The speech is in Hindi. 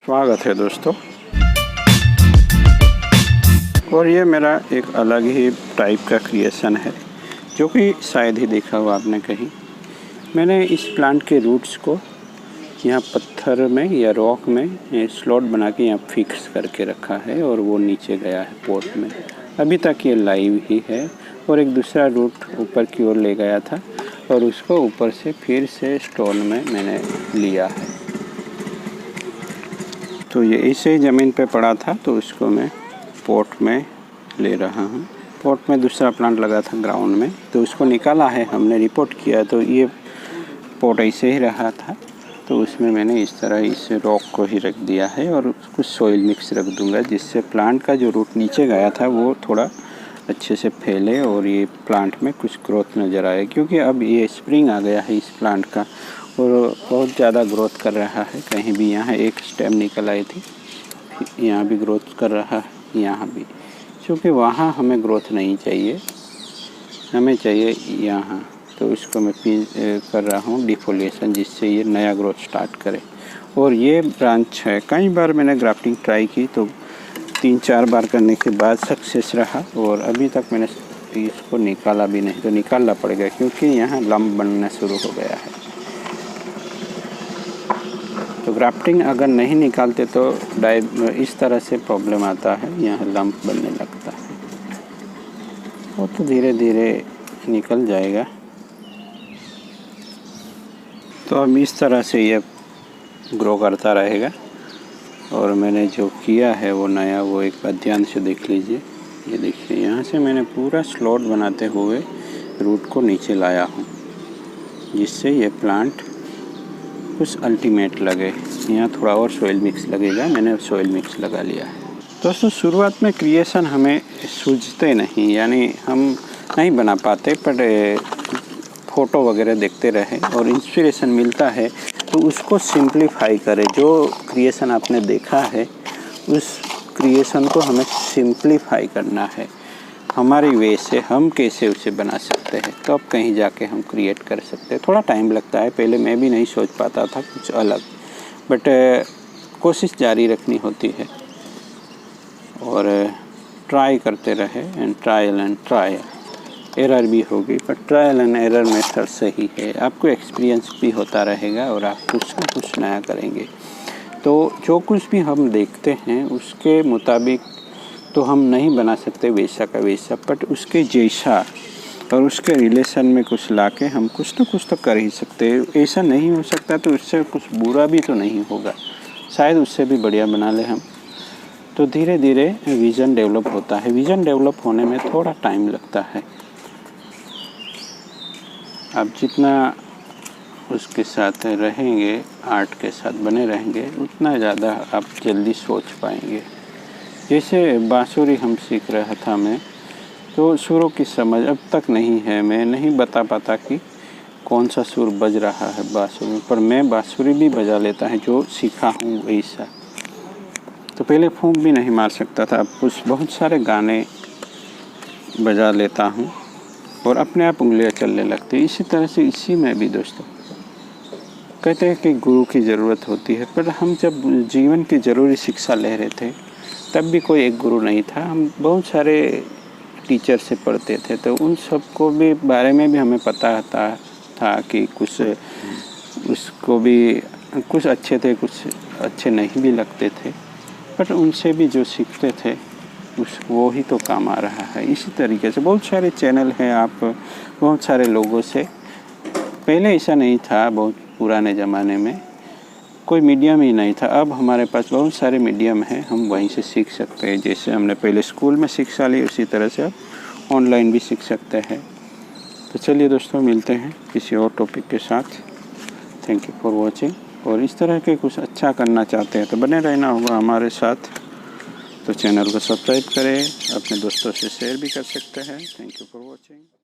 स्वागत है दोस्तों। और ये मेरा एक अलग ही टाइप का क्रिएशन है जो कि शायद ही देखा हो आपने कहीं। मैंने इस प्लांट के रूट्स को यहाँ पत्थर में या रॉक में स्लॉट बना के यहाँ फिक्स करके रखा है और वो नीचे गया है पॉट में। अभी तक ये लाइव ही है और एक दूसरा रूट ऊपर की ओर ले गया था और उसको ऊपर से फिर से स्टोन में मैंने लिया है। तो ये ऐसे ही ज़मीन पे पड़ा था तो उसको मैं पॉट में ले रहा हूँ। पॉट में दूसरा प्लांट लगा था ग्राउंड में तो उसको निकाला है, हमने रिपोर्ट किया तो ये पॉट ऐसे ही रहा था तो उसमें मैंने इस तरह इस रॉक को ही रख दिया है और कुछ सॉइल मिक्स रख दूंगा जिससे प्लांट का जो रूट नीचे गया था वो थोड़ा अच्छे से फैले और ये प्लांट में कुछ ग्रोथ नज़र आए, क्योंकि अब ये स्प्रिंग आ गया है इस प्लांट का और बहुत ज़्यादा ग्रोथ कर रहा है। कहीं भी यहाँ एक स्टेम निकल आई थी, यहाँ भी ग्रोथ कर रहा है, यहाँ भी, क्योंकि वहाँ हमें ग्रोथ नहीं चाहिए, हमें चाहिए यहाँ। तो इसको मैं कर रहा हूँ डिफोलिएशन जिससे ये नया ग्रोथ स्टार्ट करे। और ये ब्रांच है, कई बार मैंने ग्राफ्टिंग ट्राई की तो 3-4 बार करने के बाद सक्सेस रहा और अभी तक मैंने इसको निकाला भी नहीं, तो निकालना पड़ेगा क्योंकि यहाँ लंप बनना शुरू हो गया है। तो ग्राफ्टिंग अगर नहीं निकालते तो इस तरह से प्रॉब्लम आता है, यहाँ लंप बनने लगता है। वो तो धीरे धीरे निकल जाएगा। तो अब इस तरह से ये ग्रो करता रहेगा। और मैंने जो किया है वो नया, वो एक बार ध्यान से देख लीजिए। ये देखिए, यहाँ से मैंने पूरा स्लॉट बनाते हुए रूट को नीचे लाया हूँ जिससे ये प्लांट कुछ अल्टीमेट लगे। यहाँ थोड़ा और सॉइल मिक्स लगेगा, मैंने सॉइल मिक्स लगा लिया है। दोस्तों, शुरुआत में क्रिएशन हमें सूझते नहीं, यानी हम नहीं बना पाते, पर फ़ोटो वगैरह देखते रहे और इंस्पिरेशन मिलता है तो उसको सिंप्लीफाई करें। जो क्रिएशन आपने देखा है उस क्रिएशन को हमें सिंप्लीफाई करना है हमारी वे से, हम कैसे उसे बना सकते हैं, तो अब कहीं जाके हम क्रिएट कर सकते हैं। थोड़ा टाइम लगता है, पहले मैं भी नहीं सोच पाता था कुछ अलग, बट कोशिश जारी रखनी होती है और ट्राई करते रहे एंड ट्राई। एरर भी होगी पर ट्रायल एंड एरर मेथड सही है, आपको एक्सपीरियंस भी होता रहेगा और आप कुछ ना कुछ नया करेंगे। तो जो कुछ भी हम देखते हैं उसके मुताबिक तो हम नहीं बना सकते वैसा का वैसा, बट उसके जैसा और उसके रिलेशन में कुछ लाके हम कुछ तो कर ही सकते हैं। ऐसा नहीं हो सकता तो उससे कुछ बुरा भी तो नहीं होगा, शायद उससे भी बढ़िया बना ले हम। तो धीरे धीरे विज़न डेवलप होता है। विज़न डेवलप होने में थोड़ा टाइम लगता है। आप जितना उसके साथ रहेंगे, आर्ट के साथ बने रहेंगे, उतना ज़्यादा आप जल्दी सोच पाएंगे। जैसे बांसुरी हम सीख रहा था मैं, तो सुरों की समझ अब तक नहीं है, मैं नहीं बता पाता कि कौन सा सुर बज रहा है बांसुरी में, पर मैं बांसुरी भी बजा लेता है जो सीखा हूँ वैसा। तो पहले फूंक भी नहीं मार सकता था, अब कुछ बहुत सारे गाने बजा लेता हूँ और अपने आप उंगलियां चलने लगती। इसी तरह से इसी में भी दोस्तों कहते हैं कि गुरु की ज़रूरत होती है, पर हम जब जीवन की ज़रूरी शिक्षा ले रहे थे तब भी कोई एक गुरु नहीं था। हम बहुत सारे टीचर से पढ़ते थे तो उन सब को भी बारे में भी हमें पता था कि कुछ उसको भी कुछ अच्छे थे, कुछ अच्छे नहीं भी लगते थे, पर उनसे भी जो सीखते थे वो ही तो काम आ रहा है। इसी तरीके से बहुत सारे चैनल हैं, आप बहुत सारे लोगों से, पहले ऐसा नहीं था, बहुत पुराने ज़माने में कोई मीडियम ही नहीं था। अब हमारे पास बहुत सारे मीडियम हैं, हम वहीं से सीख सकते हैं। जैसे हमने पहले स्कूल में शिक्षा ली उसी तरह से अब ऑनलाइन भी सीख सकते हैं। तो चलिए दोस्तों, मिलते हैं किसी और टॉपिक के साथ। Thank you for watching. और इस तरह के कुछ अच्छा करना चाहते हैं तो बने रहना होगा हमारे साथ। तो चैनल को सब्सक्राइब करें, अपने दोस्तों से शेयर भी कर सकते हैं। Thank you for watching.